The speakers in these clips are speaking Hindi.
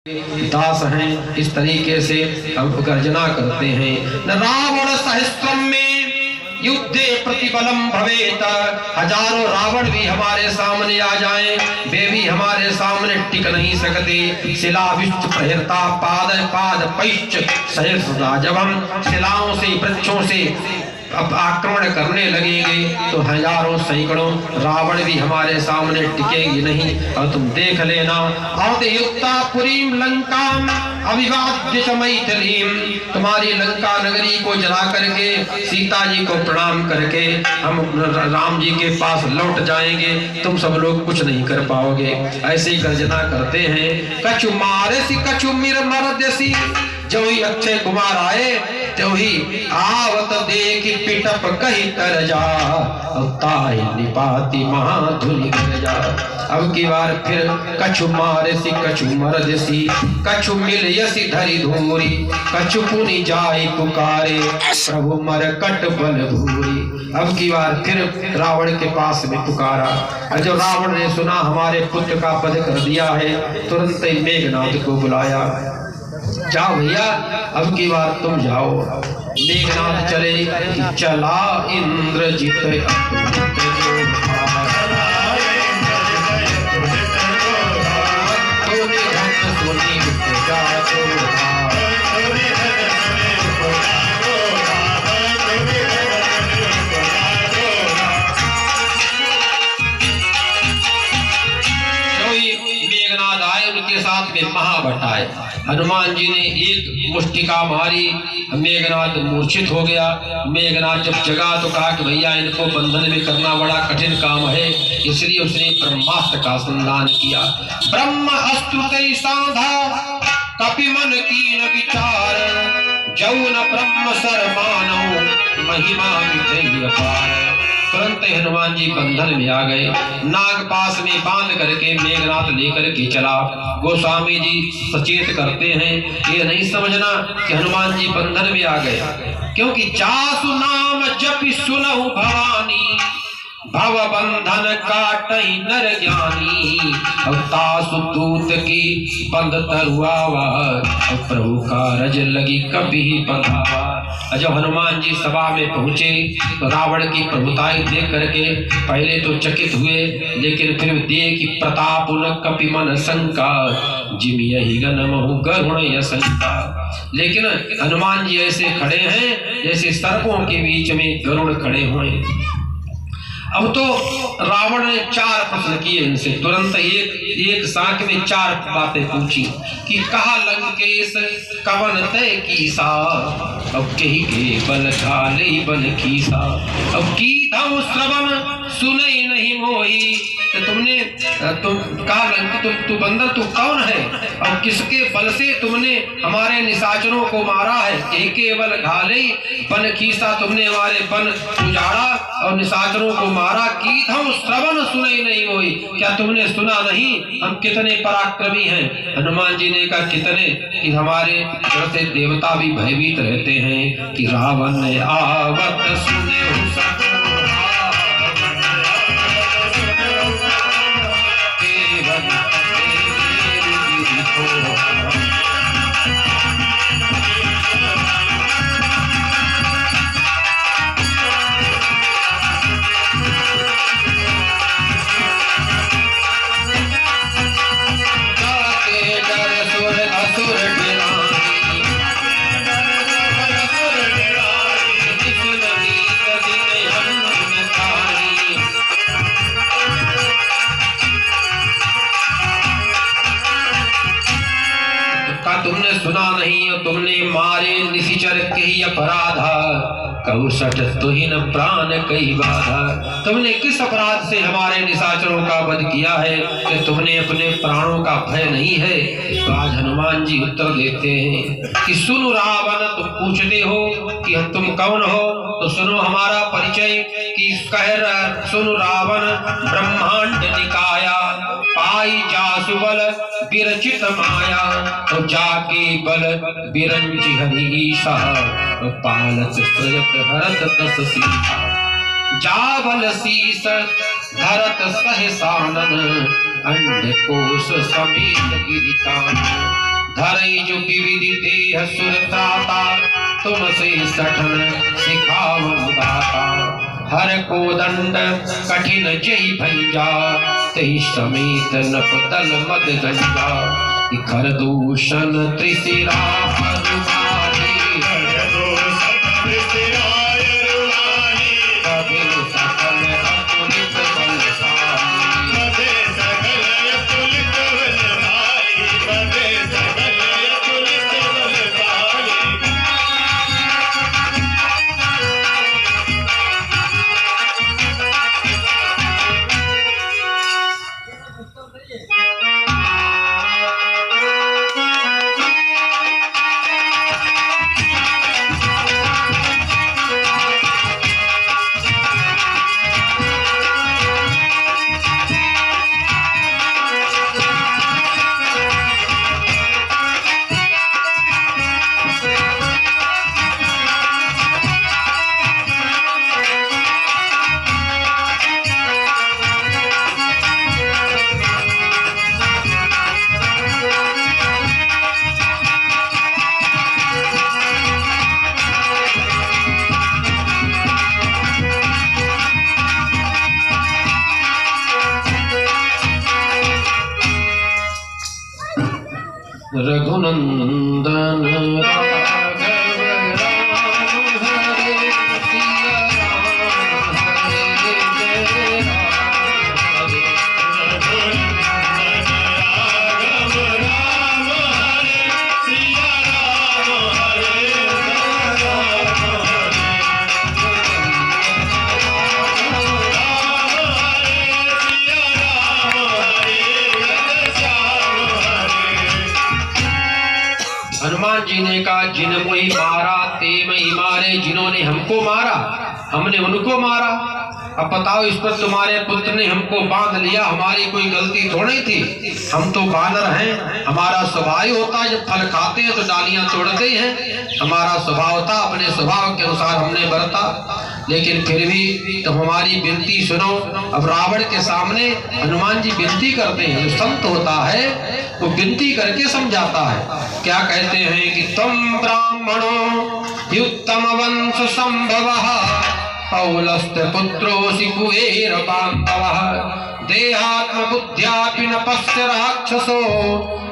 दास हैं, इस तरीके से हम गर्जना करते हैं। न रावण सहस्त्रम में युद्धे प्रतिबलम भवेत, हजारों रावण भी हमारे सामने आ जाएं, वे भी हमारे सामने टिक नहीं सकते। शिला विष्ट प्रहरता पाद पाद पैश्च सहस्रदा, जब हम शिलाओं से वृक्षों से अब आक्रमण करने लगेंगे तो हजारों सैकड़ों रावण भी हमारे सामने टिकेगी नहीं। और तुम देख लेना, युक्ता पुरीम लंका अभिवाद्य मैथिलीम, तुम्हारी लंका नगरी को जला करके सीता जी को प्रणाम करके हम राम जी के पास लौट जाएंगे, तुम सब लोग कुछ नहीं कर पाओगे। ऐसी गर्जना करते हैं। कछु मारसी कछु मिर मरदसी, जो ही अक्षय कुमार आए तो ही आवत देख पिटप कही कर जा, निपाती महाधुनि कर जा। अब की बार फिर कछु मारसी कछु मरदसी, कछु मिल यसी धरी धूरी, कछु पुनि जाय पुकारे प्रभु मर कट बल भूरी। अब की बार फिर रावण के पास में पुकारा, और जब रावण ने सुना हमारे पुत्र का वध कर दिया है, तुरंत ही मेघनाथ को बुलाया, जाओ भैया अब की बार तुम जाओ। मेघनाथ चले, चला इंद्रजित मेघनाथ आए, उनके साथ में महाभट्ट आए। हनुमान जी ने एक मुष्टिका मारी, मेघनाथ मूर्छित हो गया। मेघनाथ जब जगा तो कहा कि भैया इनको बंधन में करना बड़ा कठिन काम है, इसलिए उसने ब्रह्मास्त्र का संधान किया। ब्रह्म अस्त्र साधा कपि मन कीन विचार, जौन ब्रह्म सर मानव महिमा मिथै अपार। तुरंत हनुमान जी बंधन में आ गए, नाग पास में बांध करके मेघनाथ लेकर के चला। गोस्वामी जी सचेत करते हैं, ये नहीं समझना कि हनुमान जी बंधन में आ गए, क्योंकि जासु नाम जपि सुनहु भवानी, भव बंधन काटई नर ज्ञानी। तासु दूत की बंद तरुआवा, प्रभु का रज लगी कभी बंधावा। जब हनुमान जी सभा में पहुंचे तो रावण की प्रभुताई देख करके पहले तो चकित हुए, लेकिन फिर देख प्रताप उन कपि मन शंका, जिम यही गनमहु गरुण यशंका। लेकिन हनुमान जी ऐसे खड़े हैं जैसे सर्पों के बीच में गरुड़ खड़े हुए। अब तो रावण ने 4 प्रश्न किए इनसे, तुरंत एक साथ में 4 बातें पूछी कि कहा लंकेश कवन तय कीसा, अब कही के बल ढाले बल खीसा, अब की धम श्रवण सुने नहीं मोही। तो तुम कहा लंक तू बंदर तू कौन है और किसके बल से तुमने हमारे निशाचरों को मारा है। केवल ढाले बन खीसा, तुमने हमारे बन उजाड़ा और निशाचरों को मारा। की धम श्रवण सुने नहीं होई, क्या तुमने सुना नहीं हम कितने पराक्रमी हैं। हनुमान जी ने कहा कितने, कि हमारे घर से देवता भी भयभीत रहते हैं। कि रावण ने आवत सुने सुना नहीं, तुमने मारे निशिचर कही अपराधा, कहु सठ तुहिन प्राण कई बाधा। तुमने किस अपराध से हमारे निशाचरों का वध किया है कि तुमने अपने प्राणों का भय नहीं है। तो आज हनुमान जी उत्तर देते हैं कि सुनो रावण, तुम पूछते हो कि तुम कौन हो, तो सुनो हमारा परिचय। कि कह सुनो रावण ब्रह्मांड निकाया, पाई जासुबल विरचित माया, तो जाके बल बिरंची हरीशा, पालत सृजत भरत दस सीता। जावल शीस धरत सहसानन, अंड कोश समेत गिरिकान। धरई जो विविधि हसुर त्राता, तुमसे सठन सिखावनु दाता। हर को दंड कठिन जय भंजा, तेई समेत नप दल मद गंजा। खर दूषण त्रिशिरा हनुमानी, रघुनंदन राघव राम हरे, सिया राम हरे जय राम हरे। रघुनंदन राघव राम हरे, सिया राम हरे जय राम हरे। राम हरे सिया राम हरे जय श्याम हरे। हनुमान जी ने कहा, जिन मुझे मारा ते मैं मारे, जिन्होंने हमको मारा हमने उनको मारा। अब बताओ, इस पर तुम्हारे पुत्र ने हमको बांध लिया, हमारी कोई गलती थोड़ी थी। हम तो बानर हैं, हमारा स्वभाव ही होता है जब फल खाते हैं तो डालियां तोड़ते हैं। हमारा स्वभाव था, अपने स्वभाव के अनुसार हमने बरता। लेकिन फिर भी तुम हमारी विनती सुनो। अब रावण के सामने हनुमान जी विनती करते हैं। जो संत होता है वो विनती करके समझाता है। क्या कहते हैं कि तुम ब्राह्मणों उत्तम वंश संभवः, पौलस्त्य पुत्रोऽसि कुबेर बान्धवः। देहात्म बुद्ध्यापि न पश्य राक्षसो,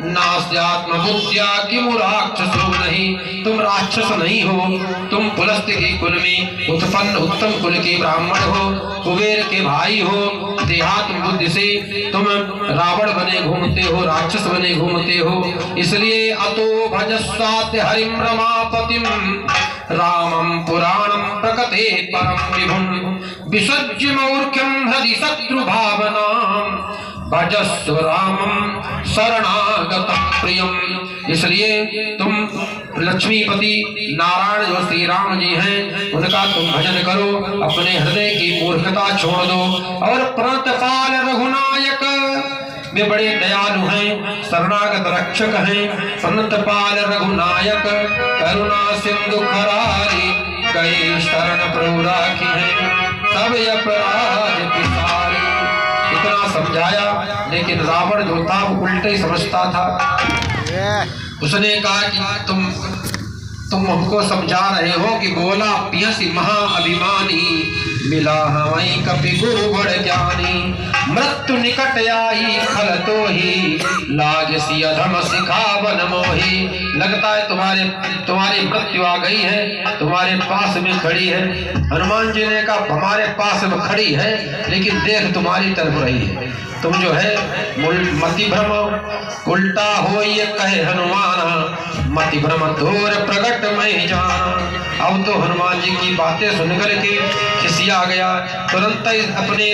नास्यात्म बुद्ध्या किमु राक्षसो नहीं। तुम राक्षस नहीं हो, तुम पुलस्त्य के कुल में उत्पन्न उत्तम कुल के ब्राह्मण हो, कुबेर के भाई हो। देहात्म बुद्धि से तुम रावण बने घूमते हो, राक्षस बने घूमते हो। इसलिए अतो भजस्वाद्य हरिम रमापतिम, रामं पुराणं प्रकटे परम विभुं। विसर्ज्य मूर्ख्यं हृदि शत्रु भावनां, भजस्व रामं शरणागतं प्रियम। इसलिए तुम लक्ष्मीपति नारायण जो श्री राम जी हैं उनका तुम भजन करो, अपने हृदय की मूर्खता छोड़ दो। और प्रणतपाल रघुनायक, वे बड़े दयालु हैं, शरणागत रक्षक हैं। प्रणतपाल रघुनायक, करुणा सिंधु खरारी, गए शरण प्रभु राखी है, सब अपराध पिसारी। इतना समझाया, लेकिन रावण जो था वो उल्टे समझता था। उसने कहा कि तुम हमको समझा रहे हो कि बोला पियसि महाअभिमानी, मिला हमें कपि गुरु बड़ ज्ञानी। मृत्यु निकट आई फल तो ही, लागसी अधम सिखावन मोही। लगता है तुम्हारी मृत्यु आ गई है, तुम्हारे पास में खड़ी है। हनुमान जी ने कहा, हमारे पास में खड़ी है लेकिन देख तुम्हारी तरफ रही है। तुम जो है मति भ्रम उल्टा हो ये कहे हनुमान, मति भ्रम दूर प्रकट में जाना। अब तो हनुमान जी की बातें सुनकर के खिसिया गया। तुरंत ही अपने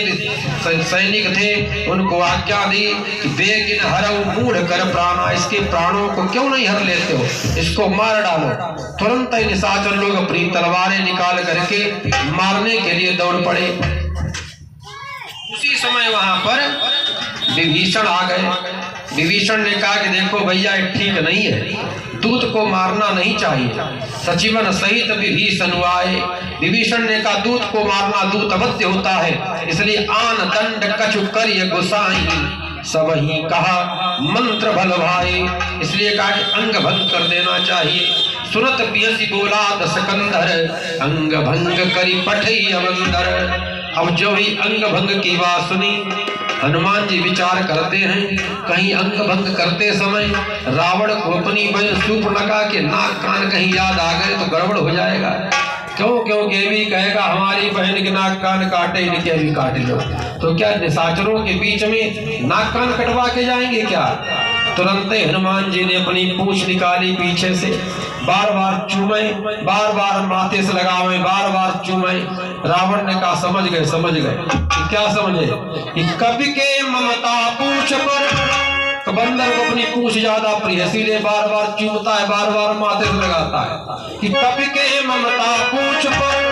सैनिक थे उनको आज्ञा दी कि बेगिन हरऊ मूढ़ कर प्राणा, इसके प्राणों को क्यों नहीं हर लेते हो, इसको मार डालो। तुरंत ही निशाचर लोग अपनी तलवारें निकाल करके मारने के लिए दौड़ पड़े। उसी समय वहां पर विभीषण आ गए। विभीषण ने कहा कि देखो भैया ये ठीक नहीं है, दूत को मारना नहीं चाहिए। सचिवन सहित विभीषण आए। विभीषण ने कहा दूत को मारना दूत अवध्य होता है, इसलिए आन दंड कछु करिय गोसाई। सब ही कहा मंत्र बल भाई। इसलिए कहा कि अंग भंग कर देना चाहिए। सुरत पियसी बोला दशकंधर, अंग भंग करी पठई अवंदर। अब जो ही अंग भंग की बात सुनी, हनुमान जी विचार करते हैं कहीं अंग भंग करते समय रावण को अपनी बहन शूर्पणखा के नाक कान कहीं याद आ गए तो गड़बड़ हो जाएगा। क्योंकि भी कहेगा हमारी बहन के नाक कान काटे, इनके भी काट लो। तो क्या निशाचरों के बीच में नाक कान कटवा के जाएंगे क्या? तुरंत हनुमान जी ने अपनी पूंछ निकाली पीछे से, बार बार चूमे, बार बार माथे से लगावे, बार बार चूमे। रावण ने कहा समझ गए। क्या समझे? कि कवि के ममता पूछ पर, तो बंदर को अपनी पूंछ ज्यादा प्रिय, इसीलिए बार बार चूमता है, बार बार माथे से लगाता है। कि कवि के ममता पूछ पर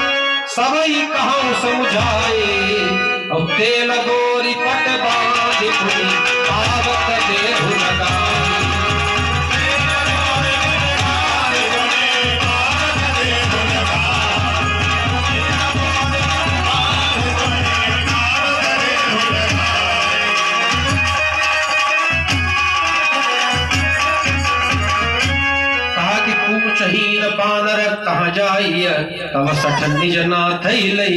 सबई कहूं समझाए, और तेल गोरी पट बांध पुनी आवत देहु लगाए। हीन बानर कहाँ जाइए, तब सठ निज नाथ लई।